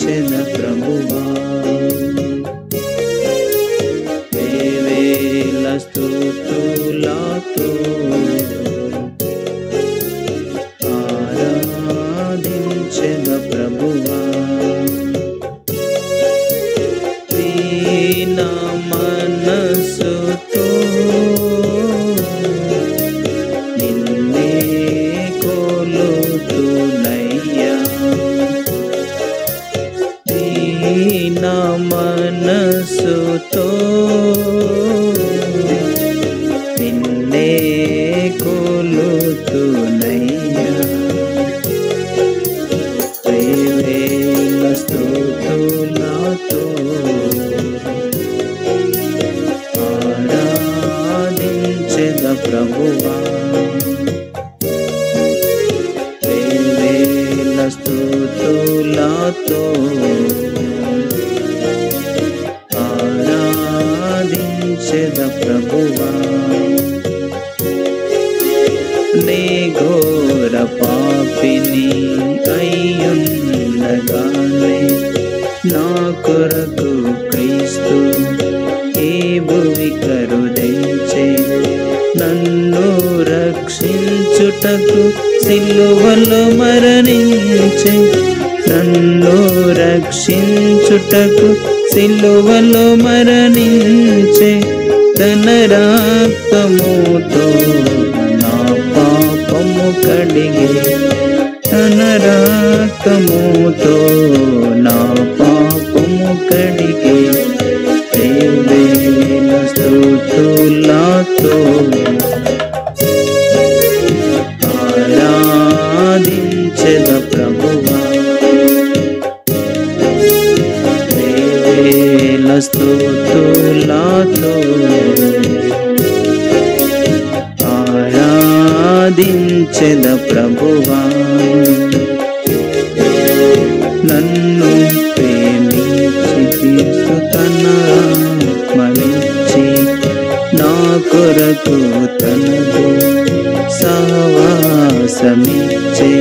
ఆరాధించెద ప్రభువా వేవేల స్తుతులతో ఆరాధించెద ప్రభువా దీన మనసుతో నిన్నే కొలుతునయ్యా దీన మనసుతో నిన్నే కొలుతునయ్యా వేవేల స్తుతులతో ఆరాధించెద ప్రభువా వేవేల స్తుతులతో ఆరాధించెద ప్రభువా నే ఘోర పాపిని అయ్యుండగానే నా కొరకు క్రీస్తు ఈ భువి కరుణించే నన్ను రక్షించుటకు సిలువలో మరణించే నన్ను రక్షించుటకు సిలువలో మరణించే తన రక్తముతో నా పాపము కడిగే తన రక్తముతో నా పాపము కడిగే వేవేల స్తుతులతో ఆరాధించెద ప్రభువా వేవేల స్తుతులతో ఆరాధించెద ప్రభువా నన్ను ప్రేమించి క్రీస్తు తన ఆత్మనిచ్చి నా కొరకు తనకు సహవాసమిచ్చే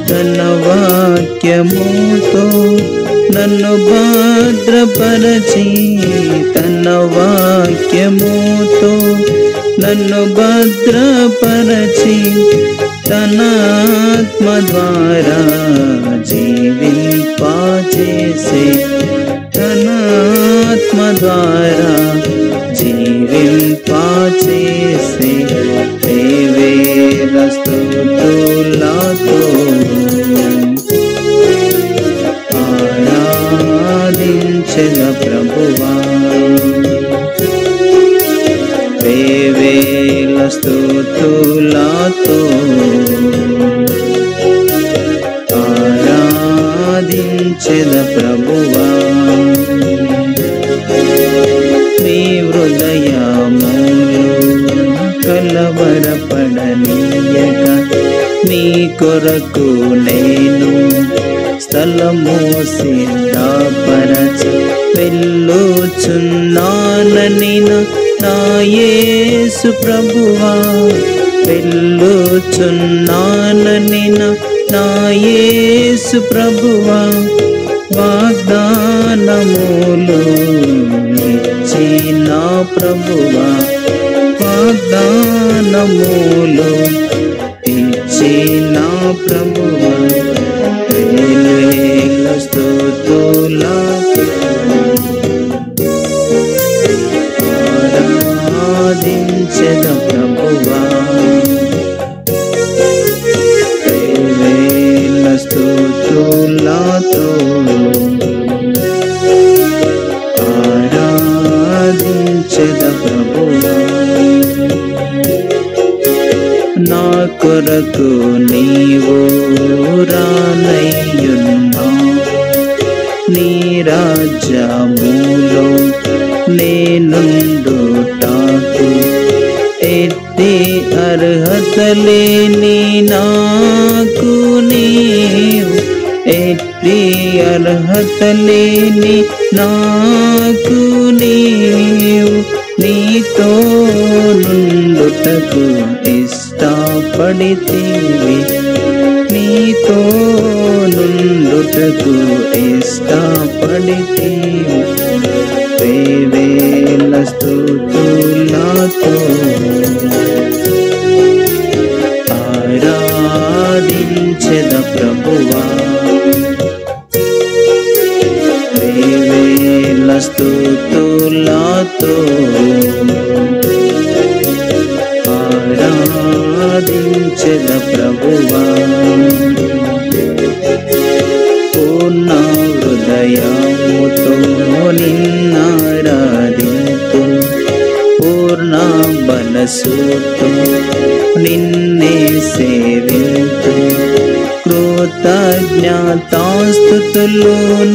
తన వాక్యముతో నన్ను భద్రపరచి తన వాక్యముతో నన్ను భద్రపరచి తన ఆత్మ ద్వారా జీవింపచేసే తన ఆత్మ ద్వారా జీవింపచేసే వేవేల స్తుతులతో ఆరాధించెద ప్రభువా వేవేల స్తుతులతో ఆరాధించెద ప్రభువా నీ హృదయములు కలవరపడనీయక నీ కొరకు నేను స్థలము సిద్ధపరచ వెళ్ళుచున్నానని నా యేసు ప్రభువా వెళ్ళుచున్నానని నా యేసు ప్రభువా వాగ్దానములు ఇచ్చి నా ప్రభువా వాగ్దానములు ఇచ్చి నా ప్రభువా వేవేల స్తుతులతో ఆరాధించెద ప్రభువా వేవేల స్తుతులతో ఆరాధించెద ప్రభువా నా కొరకు నీవు రానయ్యున్నావు నీ రాజ్యములో నేనుండుటకు ఎట్టి అర్హత లేని నాకు నీవు ఎట్టి అర్హత లేని నాకు నీవు నీతో నుండుటకు ఇష్టపడితివి నీతో నుండుటకు ఇష్టపడితివి వేవేల స్తుతులతో ఆరాధించెద ప్రభువా వేవేల స్తుతులతో ఆరాధించెద ప్రభువా పూర్ణ హృదయముతో నిన్నారాధింతు పూర్ణ మనసుతో నిన్నే సేవింతు కృతజ్ఞతాస్తుతులు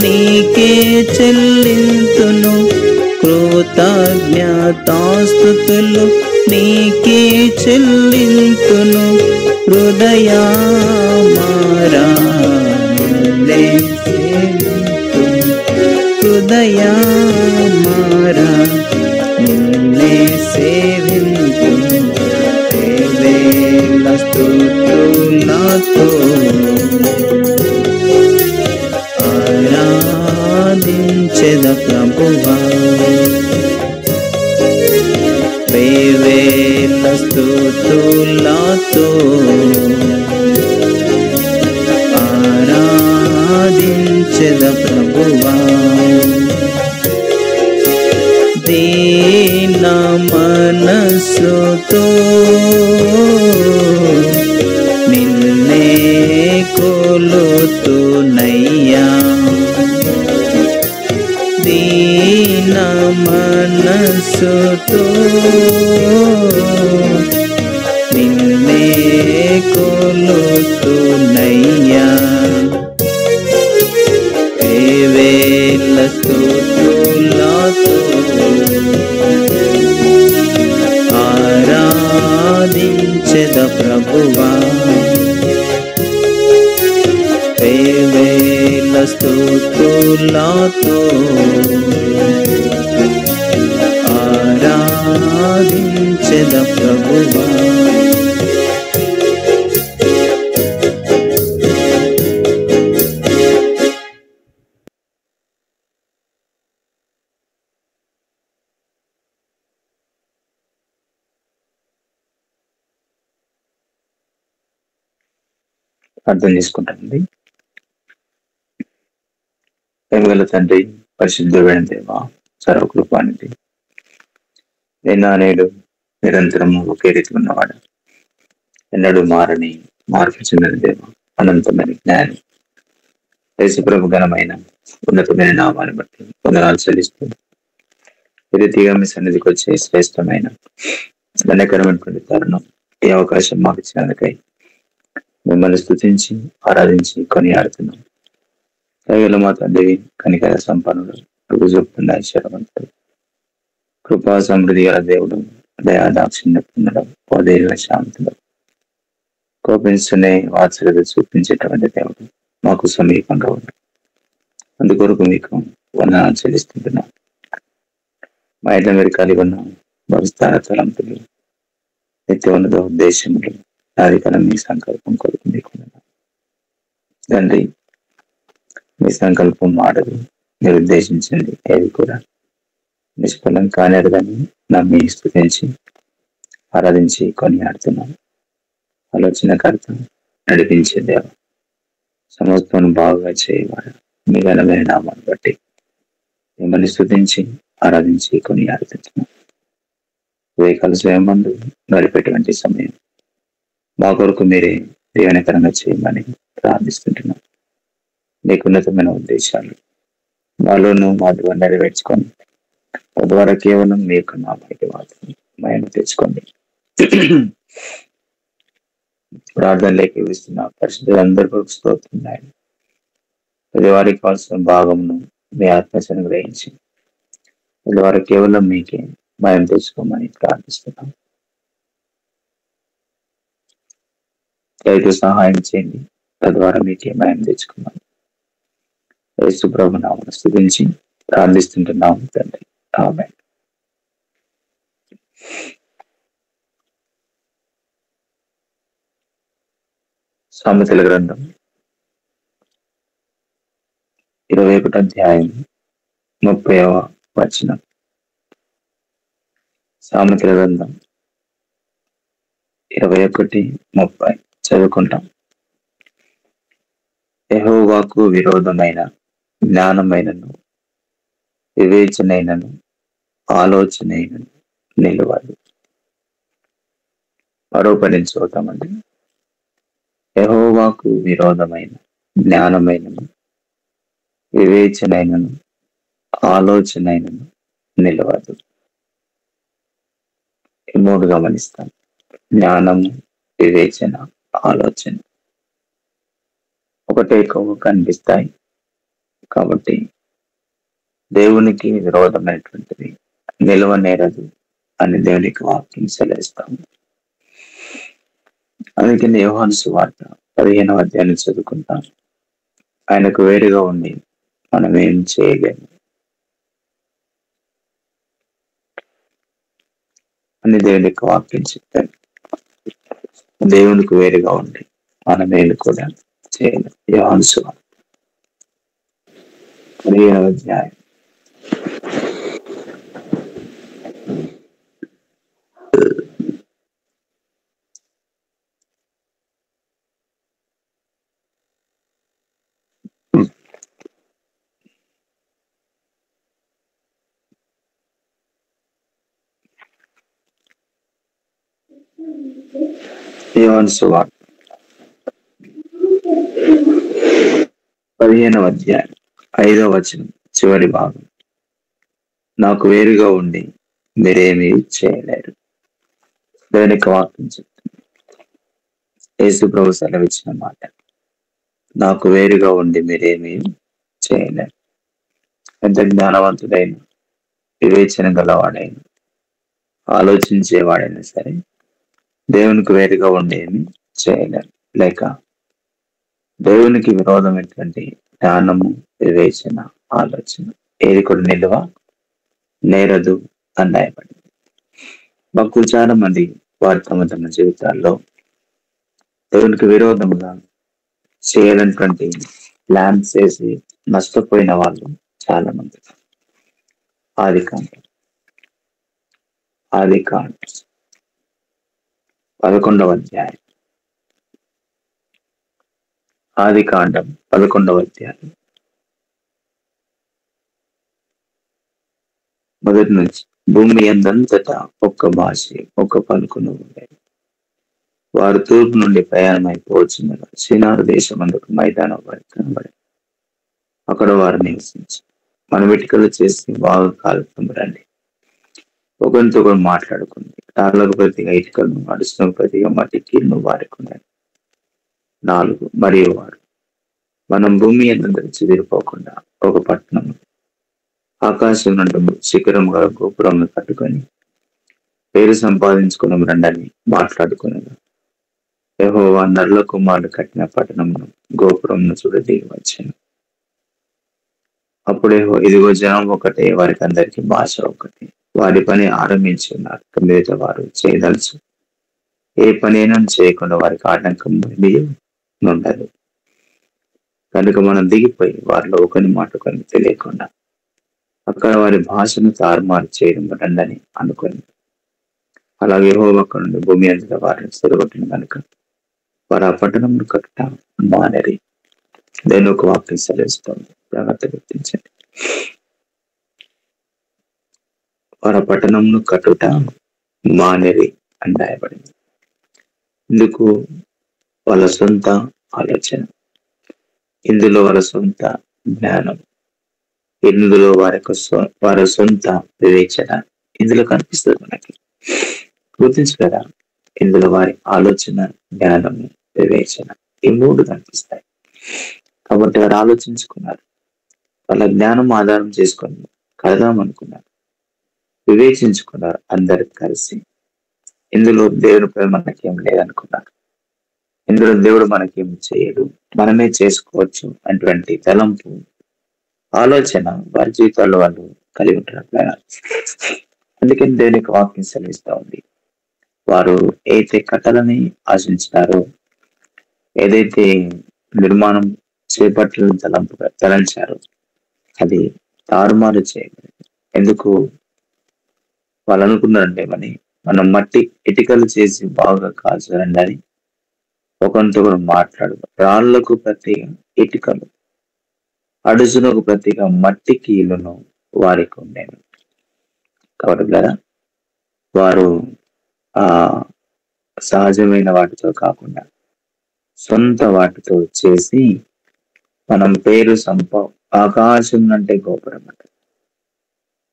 నీకే చెల్లింతును కృతజ్ఞతాస్తుతులు నీకే చెల్లింతును హృదయమారా నిన్నే సేవింతు హృదయమారా నిన్నే సేవింతు వేవేల స్తుతులతో ఆరాధించెద ప్రభువా వేవేల స్తుతులతో ఆరాధించెద ప్రభువా దీన మనస్సుతో నిన్నే కొలుతునయ్యా దీన మనస్సుతో నిన్నే కొలుతునయ్యా వేవేల స్తుతులతో ఆరాధించెద ప్రభువా వేవేల స్తుతులతో ఆరాధించెద ప్రభువా అర్థం చేసుకుంటానండి. ప్రేమగల తండ్రి, పరిశుద్ధమైన దేవ, సర్వకృపానిధి, నిన్న నేడు నిరంతరము ఒకే రీతి ఉన్నవాడు, ఎన్నడూ మారని మార్పు చెందిన దేవ, అనంతమైన జ్ఞానం, యేసుప్రభు ఘనమైన ఉన్నతమైన నామాన్ని బట్టి వందనాలు చెల్లిస్తూ ఈ రీతిగా మీ సన్నిధికి వచ్చే శ్రేష్టమైన ధన్యకరమైనటువంటి తరుణం, ఈ అవకాశం మాకు ఇచ్చినందుకై మిమ్మల్ని స్తుతించి ఆరాధించి కొనియాడుతున్నాం. దయగల మా తండ్రి, కనికర సంపన్నుడు, రుజువుకున్న ఐశ్వర్యవంతుడు, కృపా సమృద్ధి గల దేవుడు, దయాదాక్షిణ్య పొందడం, పోదేల శాంతుడు, కోపించునే వాత్సల్యత చూపించేటువంటి దేవుడు మాకు సమీపంగా ఉన్నాడు. అందుకొరకు మీకు వందనాలు చెల్లిస్తుంటున్నాం. మా ఇంట్లో మీరు కలిగి ఉన్న భవిష్యత్ తలంపులు, నిత్య ఉన్నత ఉద్దేశములు, ఆదికాలం మీ సంకల్పం కొరకు మీకు తండ్రి. మీ సంకల్పం మాటలు మీరు ఉద్దేశించండి ఏవి కూడా నిష్ఫలం కానేదని నమ్మి స్తుతించి ఆరాధించి కొనియాడుతున్నాను. ఆలోచనకర్త, నడిపించే దేవ, సమస్తం బాగా చేయవాడు, మీ ఘనమైన నామాన్ని బట్టి మిమ్మల్ని స్తుతించి ఆరాధించి కొనియాడుతున్నాను. ఉదయకాల స్వయమందు గడిపేటువంటి సమయం మా కొరకు మీరే దీవెనకరంగా చేయమని ప్రార్థిస్తుంటున్నాను. మీకు ఉన్నతమైన ఉద్దేశాలు మాలోనూ మా ద్వారా నెరవేర్చుకొని తద్వారా కేవలం మీ యొక్క నామానికి మాత్రం మహిమ తెచ్చుకోండి. ప్రార్థనలోకి ఇస్తున్న పరిశుద్ధులందరి కొరకు స్తోత్రం. ప్రతి వారికి కావాల్సిన భాగమును మీ ఆత్మశను గ్రహించి ప్రతి వారు కేవలం మీకే మహిమ తెచ్చుకోమని ప్రార్థిస్తున్నాం. రైతు సహాయం చేయండి, తద్వారా మీకే మహిమ తెచ్చుకోమని యేసు ప్రభు నామమున స్తుతించి ప్రార్థిస్తుంటున్నాము తండ్రి. ఆమేన్. సామెతల గ్రంథం 21 అధ్యాయం 30వ వచనం. సామెతల గ్రంథం 21:30 చదువుకుంటాం. యెహోవాకు విరోధమైన జ్ఞానమైనను వివేచనైనను ఆలోచనైనను నిలవదు. మరో పని చూద్దామండి. యెహోవాకు విరోధమైన జ్ఞానమైనను వివేచనైనను ఆలోచనైనను నిలవదు. ఈ మూడు గమనిస్తాం. జ్ఞానము, వివేచన, ఆలోచన ఒకటే ఎక్కువ కనిపిస్తాయి. కాబట్టి దేవునికి విరోధమైనటువంటిది నిలవనేరదు అని దేవునికి వాక్యం సెలవిస్తాము. అందుకని యోహాను సువార్త 15వ అధ్యాయం చదువుకుంటాం. ఆయనకు వేరుగా ఉండి మనం ఏం చేయలేము అని దేవునికి వాక్యం చెప్పారు. దేవునికి వేరుగా ఉండి మనమేమి కూడా చేయలేము. యోహాను సువార్త 15వ అధ్యాయం 15వ అధ్యాయం 5వ వచనం చివరి భాగం. నాకు వేరుగా ఉండి మీరేమీ చేయలేరు. దేవునికి వాక్యం చెప్తుంది. యేసు ప్రభు సెలవిచ్చిన మాట, నాకు వేరుగా ఉండి మీరేమీ చేయలేరు. ఎంత జ్ఞానవంతుడైన, వివేచన గలవాడైన, ఆలోచించేవాడైనా సరే దేవునికి వేరుగా ఉండి ఏమి చేయలేరు. లేక దేవునికి విరోధమైనటువంటి జ్ఞానము, వివేచన, ఆలోచన ఏది కూడా నిలువ నేరదు అని రాయబడింది. భక్తులు చాలా మంది వారి తమ జీవితాల్లో దేవునికి విరోధముగా చేయాలన్నటువంటి ప్లాన్ చేసి నష్టపోయిన వాళ్ళు చాలా మంది. ఆదికాండం 11వ అధ్యాయం. ఆదికాండం 11వ అధ్యాయం మొదటి నుంచి. భూమి అందంతటా ఒక్క భాష, ఒక్క పలుకును ఉండేది. వారు తూర్పు నుండి ప్రయాణమైపోవచ్చుండగా సినారు దేశమందుకు మైదానం కనబడి అక్కడ వారు నివసించి మన వెటికలు చేసి బాగా కాలుతం రండి, ఒకరితో ఒకరు మాట్లాడుకుంది. రాళ్లకు ప్రతిగా ఇటుకలను, అడుసులకు ప్రతిగా మట్టి కీళ్ళను వారుకున్నాడు. 4 మరియు వారు మనం భూమి అంతా చెదిరిపోకుండా ఒక పట్టణం ఆకాశం నుండి శిఖరం గల గోపురం కట్టుకొని పేరు సంపాదించుకుని రండని మాట్లాడుకున్నాడు. యెహోవా నరుల కుమారుడు కట్టిన పట్టణమును గోపురంను చూడదిగి వచ్చాను. అప్పుడే ఇదిగో జనం ఒకటే, వారికి అందరికీ భాష ఒకటి, వారి పని ఆరంభించి ఉన్నారు. మిగతా వారు చేయదలుచు ఏ పని అయినా చేయకుండా వారికి ఆటంకం ఉండదు. కనుక మనం దిగిపోయి వారిలో ఒకని మాట కొన్ని తెలియకుండా అక్కడ వారి భాషను తారుమారు చేయడం రండని అనుకుని, అలాగే యెహోవా అక్కడ నుండి భూమి అంతటా వారిని చెరగొట్టిన కనుక వారు ఆ పట్టణంను కట్టుట మానేరి. నేను ఒక వాక్యం సెలవిస్తాను, జాగ్రత్త గుర్తించండి. వారు ఆ పట్టణంను కట్టుట మానేరి అని రాయబడింది. ఇందుకు వాళ్ళ సొంత ఆలోచన, ఇందులో వాళ్ళ సొంత జ్ఞానం, ఇందులో వారి సొంత వివేచన ఇందులో కనిపిస్తుంది మనకి. గుర్తించగలరా? ఇందులో వారి ఆలోచన, జ్ఞానము, వివేచన ఈ 3 కనిపిస్తాయి. కాబట్టి వారు ఆలోచించుకున్నారు, వాళ్ళ జ్ఞానం ఆధారం చేసుకొని కడదామనుకున్నారు, వివేచించుకున్నారు. అందరు కలిసి ఇందులో దేవుడిపై మనకేం లేదనుకున్నారు, ఇందులో దేవుడు మనకేం చేయడు, మనమే చేసుకోవచ్చు అటువంటి తలంపు, ఆలోచన వారి జీవితాల్లో వాళ్ళు కలిగి ఉంటున్నట్లుగా. అందుకని దేవునికి వాక్యం సెలవిస్తూ ఉంది, వారు అయితే కట్టలని ఆశించినారో ఏదైతే నిర్మాణం చేపట్టాలని తలంచారో అది తారుమారు చేయబడింది. ఎందుకు వాళ్ళు అనుకున్నారంటే మనం మట్టి ఇటుకలు చేసి బాగా కాల్చాలండి అని ఒకరితో కూడా మాట్లాడు. రాళ్లకు ప్రతిగా ఇటుకలు, అడుసునకు ప్రతిగా మట్టి కీలును వారికి ఉండేను. కాబట్టి కదా వారు ఆ సహజమైన వాటితో కాకుండా సొంత వాటితో చేసి మనం పేరు ఆకాశం అంటే గోపురం అంటే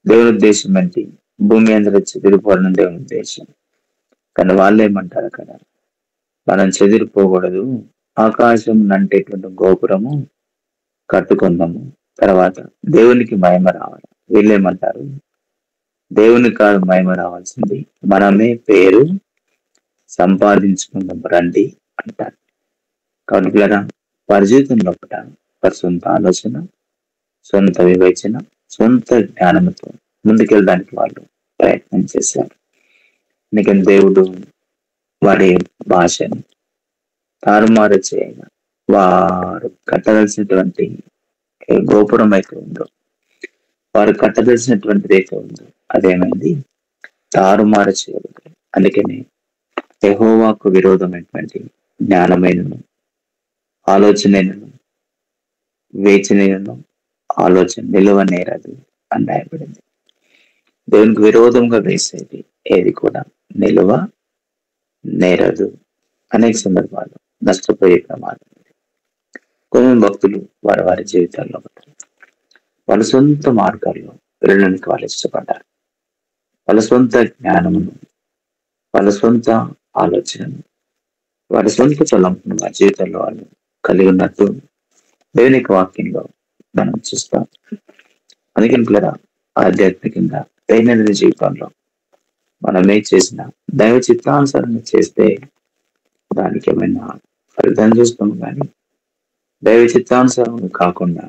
దేవుని ఉద్దేశం ఏంటి? భూమి అందరూ చెదిరిపోవడం దేవుని ఉద్దేశం. కానీ వాళ్ళు ఏమంటారు కదా, మనం చెదిరిపోకూడదు, ఆకాశం అంటేటువంటి గోపురము కట్టుకుందాము, తర్వాత దేవునికి మహిమ రావాలి. వీళ్ళేమంటారు, దేవునికి కాదు మహిమ రావాల్సింది, మనమే పేరు సంపాదించుకుందాం రండి అంటారు. కాబట్టి పిల్లరా, వారి జీవితంలో వారి సొంత ఆలోచన, సొంత వివేచన, సొంత జ్ఞానంతో ముందుకెళ్ళడానికి వాళ్ళు ప్రయత్నం చేశారు. ఎందుకంటే దేవుడు వారి భాషను తారుమారు చేయగా వారు కట్టవలసినటువంటి గోపురం అయితే ఉందో, వారు కట్టవలసినటువంటిది అయితే ఉందో అదేమైంది, తారుమారు చేయబడింది. అందుకని యెహోవాకు విరోధమైనటువంటి జ్ఞానమైనను, ఆలోచనను, వివేచనను, ఆలోచన నిలువనేరదు అని రాయబడింది. దేవునికి విరోధంగా వేసేది ఏది కూడా నిలువ నేరదు. అనేక సందర్భాలు నష్టపోయే ప్రమాదం. కొంతమంది భక్తులు వారి వారి జీవితాల్లో వాళ్ళ సొంత మార్గాల్లో వెళ్ళడానికి వాళ్ళు ఇష్టపడ్డారు. వాళ్ళ సొంత జ్ఞానమును, వాళ్ళ సొంత ఆలోచనను, వారి సొంత తలంపును వారి జీవితంలో వాళ్ళు కలిగి ఉన్నట్టు దేవుని వాక్యంలో మనం చూస్తాం. అందుకని పిల్లరా, ఆధ్యాత్మికంగా దైనందిన జీవితంలో మనం ఏం చేసినా దైవ చిత్తానుసారంగా చేస్తే దానికి ఏమైనా ఫలితం చూస్తాం. కానీ దైవ చిత్తానుసారంగా కాకుండా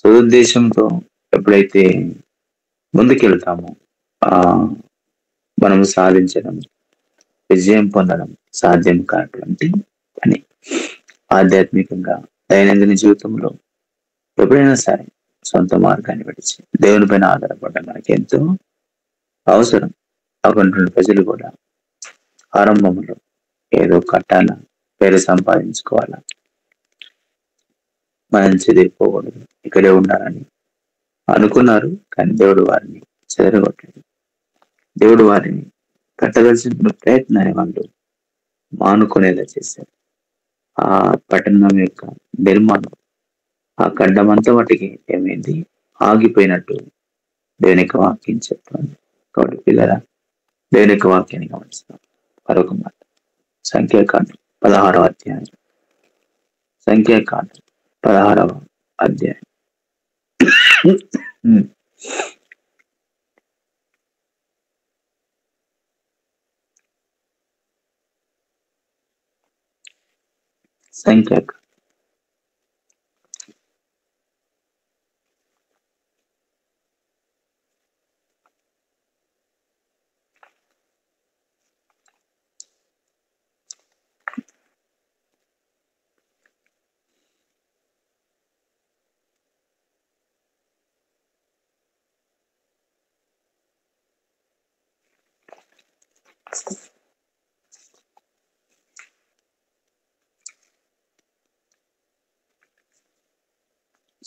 సదుద్దేశంతో ఎప్పుడైతే ముందుకెళ్తామో మనం సాధించడం, విజయం పొందడం సాధ్యం కానటువంటి పని. ఆధ్యాత్మికంగా దైనందిన జీవితంలో ఎప్పుడైనా సరే సొంత మార్గాన్ని విడిచి దేవుని పైన ఆధారపడడం మనకి ఎంతో అవసరం. అటువంటి ప్రజలు కూడా ఆరంభంలో ఏదో కట్టాలా, పేరు సంపాదించుకోవాలా, మనం చెదిరిపోకూడదు, ఇక్కడే ఉండాలని అనుకున్నారు. కానీ దేవుడు వారిని చెదరగొట్టాడు. దేవుడు వారిని కట్టవలసిన ప్రయత్నాన్ని వాళ్ళు మానుకునేలా చేశారు. ఆ పట్టణం యొక్క నిర్మాణం, ఆ ఖండమంతా వాటికి ఏమైంది, ఆగిపోయినట్టు దేవుని యొక్క వాక్యం చెప్తుంది. కాబట్టి పిల్లరా, దేవుని యొక్క వాక్యాన్ని గమనిస్తాం. మరొక మాట, సంఖ్యాకాండం 16వ అధ్యాయం. సంఖ్యాకాండం 16వ అధ్యాయం.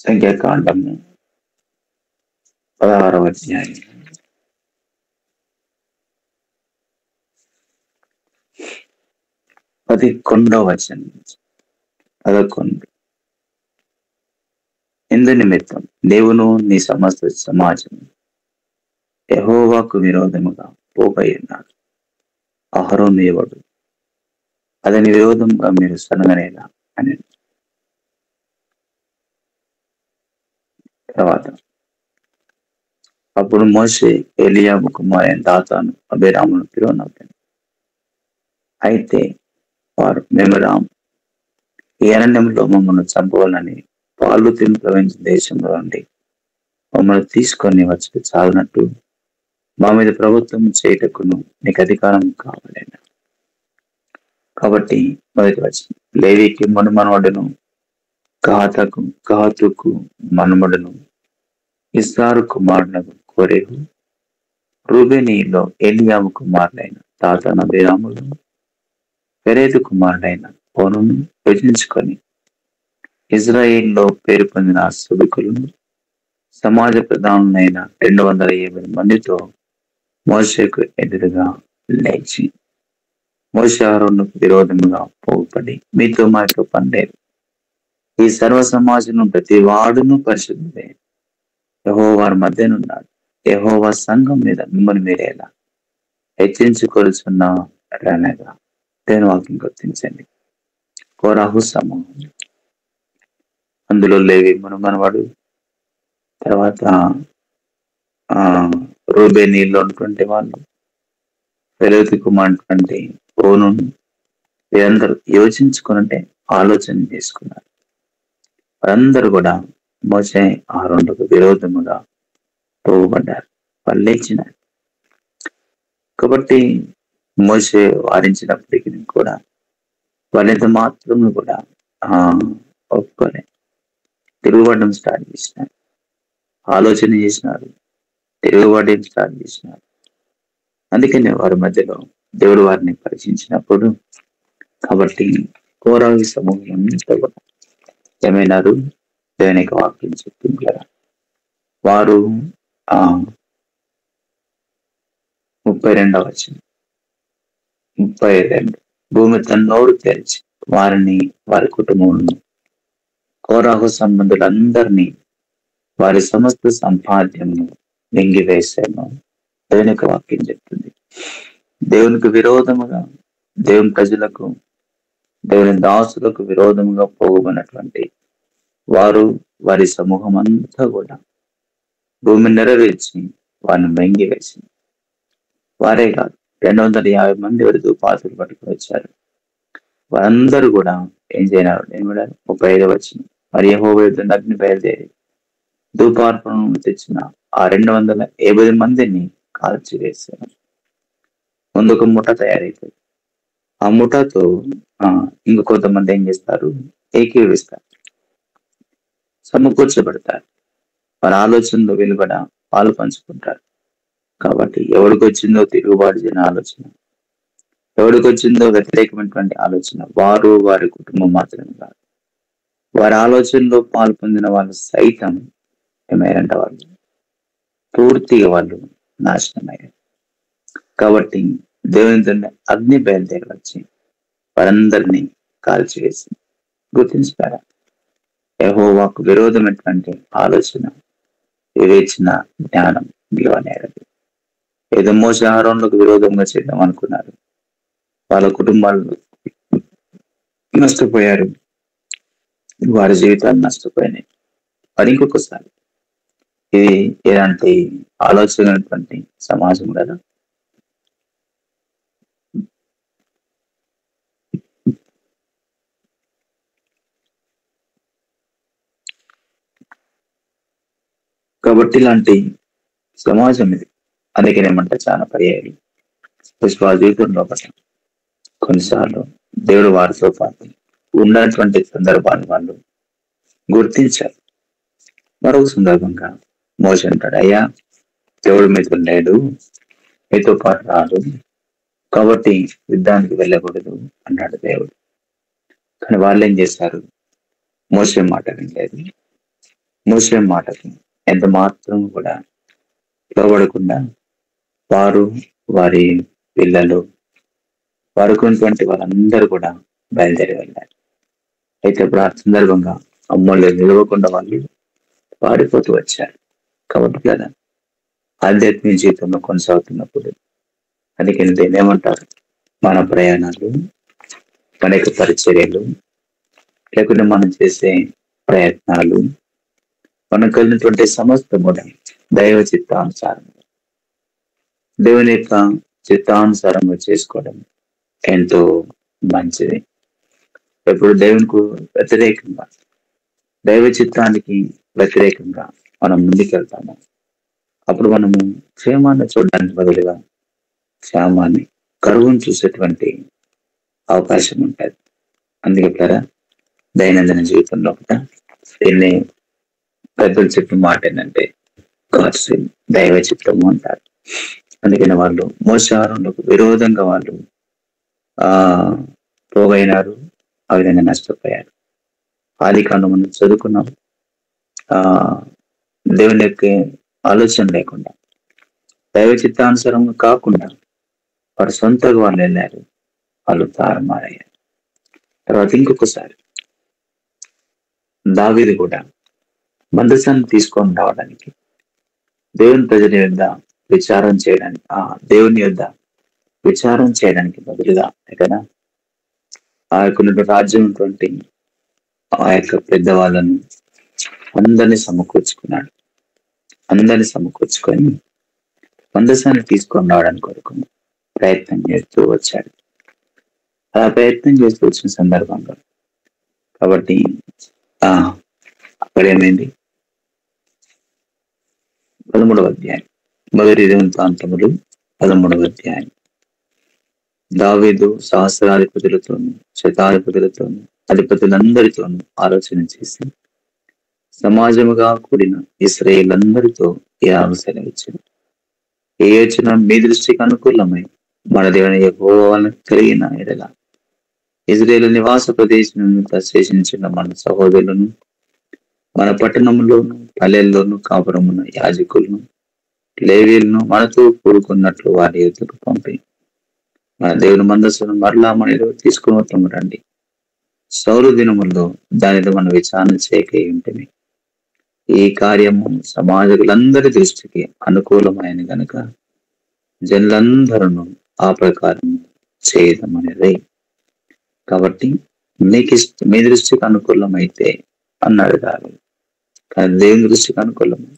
సంఖ్యాకాండం 16వ అధ్యాయం 11వ వచనం. 11. ఇందు నిమిత్తం దేవును నీ సమస్త సమాజం యెహోవాకు విరోధముగా పోబోయి ఉన్నాడు. అహరోను ఎవడు, అతని విరోధంగా మీరు సనగనేలా అని. తర్వాత అప్పుడు మోషే ఎలియాబు కుమారైన దాతాను అభిరామును పిలువనొప్పాను. అయితే వారు, మేము రాము, ఈ అరణ్యంలో మమ్మల్ని చంపవాలని పాలు తిని ప్రవహించిన దేశంలో నుండి మమ్మల్ని తీసుకొని వచ్చి చాలినట్టు మా మీద ప్రభుత్వం చేయటకును నీకు అధికారం కావాలైనా. కాబట్టి మొదటి వచనం, లేవికి మనుమనువడును, గాతుకు మనుమడును, ఇస్సారు కుమారునకు కోరేహు, రూబేనీయులో ఎలియాము కుమారుడైన తాతన బిరాములు, పెరేదు కుమారుడైన ఓనును విభజించుకొని ఇజ్రాయిల్లో పేరు పొందిన సదుకులను సమాజ ప్రధానులైన 250 మందితో మోషేకు ఎదురుగా లేచి, మోషే అహరోనుకు విరోధముగా పోగుపడి, మీతో మాతో పనిలేదు, ఈ సర్వ సమాజం ప్రతి వాడును పరిశుద్ధుడే, యెహోవా వారి మధ్యనున్నాడు, యెహోవా సంఘం మీద మిమ్మల్ని మీరేలా హెచ్చించుకొలుచున్న అనగా దేని వాక్యం గుర్తించండి. కోరాహు సమూహం, అందులో లేవి మనవాడు, తర్వాత రూబేనీలో ఉన్నటువంటి వాళ్ళు, పెరేదు కుమారుడు ఓను, వీరందరూ యోచించుకునంటే ఆలోచన చేసుకున్నారు. వారందరూ కూడా మోషే అహరోనులకు విరోధముగా పోగుపడ్డారు, వాళ్ళు లేచినారు. కాబట్టి మోషే వారించినప్పటికీ కూడా వాళ్ళంత మాత్రము కూడా ఒప్పుకొని తిరుగుబడడం స్టార్ట్ చేసినారు, ఆలోచన చేసినారు, తిరుగుబడడం స్టార్ట్ చేసినారు. అందుకనే వారి మధ్యలో దేవుడు వారిని పరీక్షించినప్పుడు, కాబట్టి కోరాహు సమూహం అంతా కూడా ఏమైనారు, దేవుని యొక్క వాక్యం చెప్తుంది కదా, వారు 32వ వచనం, 32, భూమి తన నోరు తెరిచి వారిని వారి కుటుంబములను కోరాహు సంబంధులందరినీ వారి సమస్త సంపాద్యమును మింగివేశాను. దేవుని యొక్క వాక్యం చెప్తుంది. దేవునికి విరోధముగా, దేవుని ప్రజలకు, దేవుని దాసులకు విరోధముగా పోగొన్నటువంటి వారు, వారి సమూహం అంతా కూడా భూమి నెరవేర్చి వారిని మింగివేసింది. వారే కాదు, 250 మంది వరకు పాత్రలు పట్టుకుని వచ్చారు. వారందరూ కూడా ఏం చేయనారు, 35వ వచనం, మరి యెహోవా యుద్ధ అగ్ని బయలుదేరి ధూపార్పణను తెచ్చిన ఆ 250 మందిని కాల్చివేశారు. ముందుకు ముఠ తయారైతుంది. ఆ ముఠతో ఇంకొంతమంది ఏం చేస్తారు, ఏకీవిస్తారు, సమకూర్చబడతారు. వారి ఆలోచనలో వెలువడ పాలు పంచుకుంటారు. కాబట్టి ఎవరికి వచ్చిందో తిరుగుబాటు చేయని ఆలోచన, ఎవరికి వచ్చిందో వ్యతిరేకమైనటువంటి ఆలోచన, వారు వారి కుటుంబం మాత్రమే కాదు, వారి ఆలోచనలో పాలు పొందిన వాళ్ళు సైతం ఏమయ్యారంట, వాళ్ళు పూర్తిగా వాళ్ళు నాశనమయ్యారు. కాబట్టి దేవుని తండ్రి అగ్ని బయలుదేరి వచ్చి వారందరినీ కాల్చివేసి గుర్తించారా, యెహోవాకు విరోధమైనటువంటి ఆలోచన, వివేచన, జ్ఞానం విలువనేది. ఏదో మోషే అహరోనులకు విరోధంగా చేద్దాం అనుకున్నారు, వాళ్ళ కుటుంబాలు నష్టపోయారు, వారి జీవితాలు నష్టపోయినాయి. మరి ఇంకొకసారి ఇది ఎలాంటి ఆలోచన సమాజం కదా. కాబట్టి ఇలాంటి సమాజం ఇది. అందుకేనేమంటే చాలా పర్యాయాలు పుష్ప జీవితంలో కొన్నిసార్లు దేవుడు వారితో పాటు ఉన్నటువంటి సందర్భాన్ని వాళ్ళు గుర్తించారు. మరొక సందర్భంగా మోషే అంటాడు, అయ్యా దేవుడు మీతో లేడు, మీతో పాటు రాడు, కాబట్టి యుద్ధానికి వెళ్ళకూడదు అన్నాడు దేవుడు. కానీ వాళ్ళు ఏం చేశారు, మోషే మాట వినలేదు. మోషే మాటకి ఎంత మాత్రం కూడా లోబడకుండా వారు, వారి పిల్లలు, వారికి ఉన్నటువంటి వాళ్ళందరూ కూడా బయలుదేరి వెళ్ళారు. అయితే ఇప్పుడు ఆ సందర్భంగా అమ్మోళ్ళు నిలవకుండా వాళ్ళు పారిపోతూ వచ్చారు. కాబట్టి కదా ఆధ్యాత్మిక జీవితంలో కొనసాగుతున్నప్పుడు అందుకని దీన్ని ఏమంటారు, మన ప్రయాణాలు, మన యొక్క పరిచర్యలు, లేకుంటే మనం చేసే ప్రయత్నాలు, మనకు కలిగినటువంటి సమస్త కూడా దైవ చిత్తానుసారం, దేవుని యొక్క చిత్తానుసారంగా చేసుకోవడం ఎంతో మంచిది. ఎప్పుడు దేవునికి వ్యతిరేకంగా, దైవ చిత్తానికి వ్యతిరేకంగా మనం ముందుకెళ్తాము, అప్పుడు మనము క్షేమాన్ని చూడడానికి బదులుగా క్షేమాన్ని, కరువును చూసేటువంటి అవకాశం ఉంటుంది. అందుకే కదా దైనందిన జీవితంలో కూడా దీన్ని పెద్దలు చెప్పిన మాట ఏంటంటే గాడ్స్ విల్, దైవ చిత్తము అంటారు. అందుకని వాళ్ళు మోసే ఆహారంలోకి విరోధంగా వాళ్ళు ఆ పోగైనారు, ఆ విధంగా నష్టపోయారు. ఆది కాండం మనం చదువుకున్నాం. ఆ దేవుని యొక్క ఆలోచన లేకుండా, దైవ చిత్తానుసారంగా కాకుండా వారు సొంతగా వాళ్ళు వెళ్ళారు, వాళ్ళు తారుమారయ్యారు. తర్వాత ఇంకొకసారి దావీదు కూడా మందసాన్ని తీసుకొని రావడానికి దేవుని ప్రజల యొద్ద విచారం చేయడానికి, దేవుని యొద్ద విచారం చేయడానికి బదులుగా కదా ఆ యొక్క రాజ్యం ఆ యొక్క పెద్దవాళ్ళను అందరినీ సమకూర్చుకున్నాడు. అందరినీ సమకూర్చుకొని మందసాన్ని తీసుకొని రావడానికి కొరకు ప్రయత్నం చేస్తూ వచ్చాడు. అలా ప్రయత్నం చేస్తూ వచ్చిన సందర్భంగా కాబట్టి అక్కడ ఏమైంది? 13వ అధ్యాయం, మొదటి దినవృత్తాంతములు 13వ అధ్యాయం. దావీదు సహస్రాధిపతులతోనూ శతాధిపతులతోనూ అధిపతులందరితోనూ ఆలోచన చేసి సమాజముగా కూడిన ఇశ్రాయేలందరితో ఇలాగ సెలవిచ్చాడు. ఏ యోచన మీ దృష్టికి అనుకూలమై మన దేవుని యెహోవాను కలిగిన ఎడల ఇజ్రాయేలు నివాస ప్రదేశం శేషించిన మన సహోదరులను మన పట్టణంలోను పల్లెల్లోను కాపురమున్న యాజకులను లేవీలను మనతో కూడుకున్నట్లు వారి యుద్ధకు పంపి మన దేవుని మందస్సును మరలా మనలో తీసుకుని వస్తాము రండి. సౌలు దినముల్లో దానితో మన విచారణ చేయక ఉంటుంది. ఈ కార్యము సమాజకులందరి దృష్టికి అనుకూలమైన గనుక జనులందరూ ఆ ప్రకారం చేయదమనేది. కాబట్టి మీ దృష్టికి అనుకూలమైతే అన్నాడు కాదు, కానీ దేవుని దృష్టికి అనుకూలమే.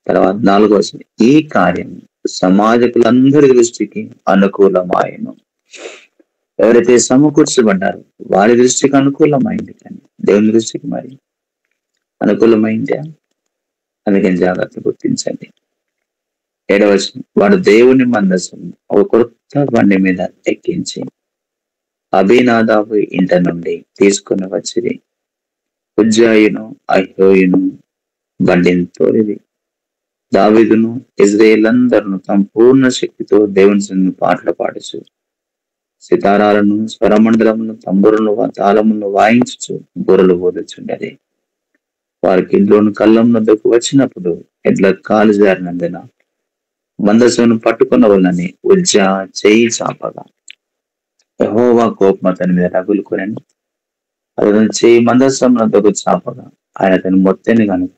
తర్వాత 4వ ఈ కార్యం సమాజకులందరి దృష్టికి అనుకూలమాయను. ఎవరైతే సమకూర్చబడ్డారో వారి దృష్టికి అనుకూలమైంది, కానీ దేవుని దృష్టికి మరి అనుకూలమైందా? అందుకని జాగ్రత్త గుర్తించండి. 7వ వాడు దేవుని మందస్సును ఒక కొత్త బండి మీద ఎక్కించి అభినాదాబు ఇంట నుండి తీసుకుని వచ్చింది. ఉజ్జాయును అహ్యోయును బండిని తోలిది. దావీదును ఇజ్రాయేలందరూ తమ పూర్ణ శక్తితో దేవుని పాటలు పాడుచు సితారాలను స్వరమండలమును తంబురును తాళమును వాయించుచు బుర్రలు బోధుచుండేది. వారికి ఇంట్లోను కళ్ళం వద్దకు వచ్చినప్పుడు ఎడ్ల కాలు జారినందున మందసమును పట్టుకున్న వాళ్ళని ఉజ్జా చేయి చాపగా యెహోవా కోపం అతని మీద రగులుకొని అతను చేయి మందసమునకు చాపగా ఆయన అతని మొత్తని కనుక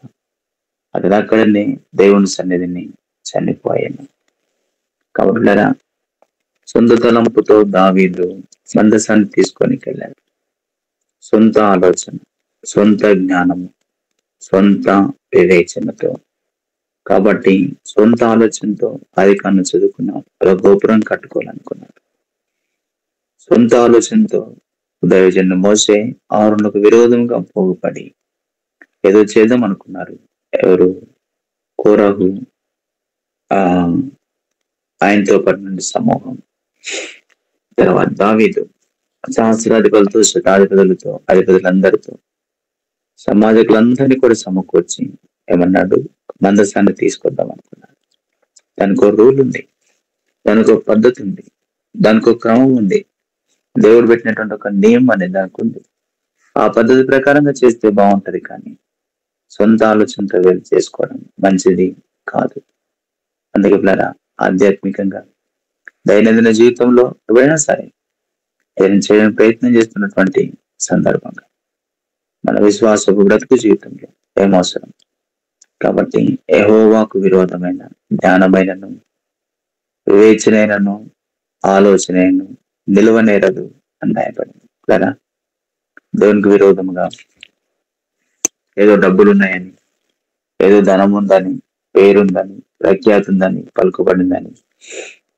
అతను అక్కడనే దేవుని సన్నిధిని చనిపోయాను. కాబట్టి సొంత తలంపుతో దావీదు మందసాన్ని తీసుకొని వెళ్ళాడు. సొంత ఆలోచన, సొంత జ్ఞానము, సొంత వివేచనతో. కాబట్టి సొంత ఆలోచనతో అధికాన్ని చదువుకున్నాడు, ఒక గోపురం కట్టుకోవాలనుకున్నాడు. సొంత ఆలోచనతో దైవజనుడు మోసే ఆరునకు విరోధంగా పోగుపడి ఏదో చేద్దాం అనుకున్నారు. ఎవరు? కోరహు, ఆయనతో పాటు సమూహం. తర్వాత దావీదు సహస్రాధిపతులతో శతాధిపతులతో అధిపతులందరితో సమాజకులందరినీ కూడా సమకూర్చి ఏమన్నాడు? మందసాన్ని తీసుకొద్దాం అనుకున్నాడు. దానికి ఒక రూల్ ఉంది, దానికి ఒక పద్ధతి ఉంది, దానికి ఒక క్రమం ఉంది. దేవుడు పెట్టినటువంటి ఒక నియమం అనేది దానికి ఉంది. ఆ పద్ధతి ప్రకారంగా చేస్తే బాగుంటది, కానీ సొంత ఆలోచనతో వెళ్ళి చేసుకోవడం మంచిది కాదు. అందుకే పిల్లరా, ఆధ్యాత్మికంగా దైనందిన జీవితంలో ఎవరైనా సరే ఏదైనా చేయడానికి ప్రయత్నం చేస్తున్నటువంటి సందర్భంగా మన విశ్వాసపు బ్రతుకు జీవితంలో ఏమవసరం. కాబట్టి యెహోవాకు విరోధమైన జ్ఞానమైనను వివేచనైనను ఆలోచనను నిలువనేరదు అని రాయబడింది కదా. దేవునికి విరోధముగా ఏదో డబ్బులు ఉన్నాయని, ఏదో ధనం ఉందని, పేరుందని, ప్రఖ్యాతి ఉందని, పలుకుబడిందని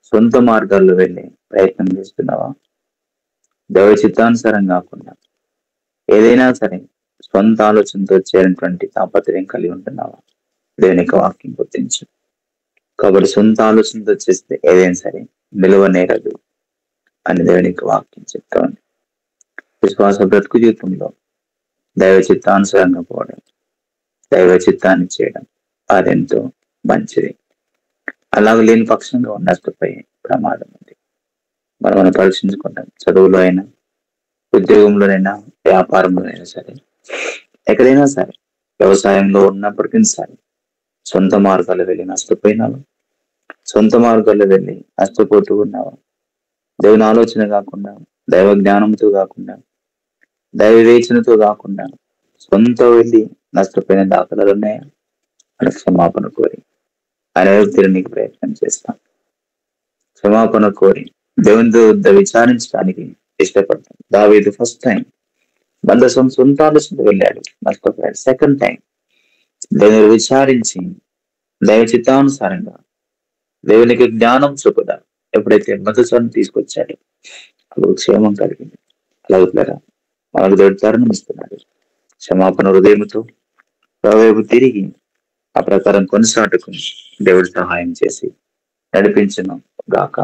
సొంత మార్గాల్లో వెళ్ళే ప్రయత్నం చేస్తున్నావా? దైవ చిత్తానుసారం కాకుండా ఏదైనా సరే సొంత ఆలోచనతో చేరినటువంటి తాపత్రయం కలిగి ఉంటున్నావా? దేవుని యొక్క వాక్యం గుర్తించు. కాబట్టి సొంత ఆలోచనతో చేస్తే ఏదైనా సరే నిలువనేరదు అని దేవునికి వాక్యం చెప్తా ఉంది. విశ్వాస బ్రతుకు జీవితంలో దైవ చిత్తానుసారంగా పోవడం, దైవ చిత్తాన్ని చేయడం అదెంతో మంచిది. అలాగ లేని పక్షంగా నష్టపోయే ప్రమాదం ఉంది. మనం పరీక్షించుకుంటాం. చదువులో అయినా, ఉద్యోగంలోనైనా, వ్యాపారంలోనైనా సరే, ఎక్కడైనా సరే, వ్యవసాయంలో ఉన్నప్పటికీ సరే, సొంత మార్గాలు వెళ్ళి నష్టపోయినావు, సొంత మార్గాల్లో వెళ్ళి నష్టపోతూ ఉన్నావా, దేవుని ఆలోచన కాకుండా, దైవ జ్ఞానంతో కాకుండా, దైవ వివేచనతో కాకుండా సొంత వెళ్ళి నష్టపోయిన దాఖలాలు ఉన్నాయా? అని క్షమాపణ కోరి ఆయన వైపు తిరగడానికి ప్రయత్నం చేస్తాం. క్షమాపణ కోరి దేవునితో విచారించడానికి ఇష్టపడతాం. దావీదు ఫస్ట్ టైం సొంత ఆలోచనతో వెళ్ళాడు, నష్టపోయాడు. సెకండ్ టైం దేవుని విచారించి దైవ చిత్తానుసారంగా దేవునికి జ్ఞానం చొప్పున ఎప్పుడైతే మొదటిసారి తీసుకొచ్చాడో అప్పుడు క్షేమం కలిగింది. అలాగే మనకు దేవుడు తరుణం ఇస్తున్నాడు. క్షమాపణ హృదయంతో వైపు తిరిగి ఆ ప్రకారం కొనసాగుకు దేవుడు సహాయం చేసి నడిపించును గాక.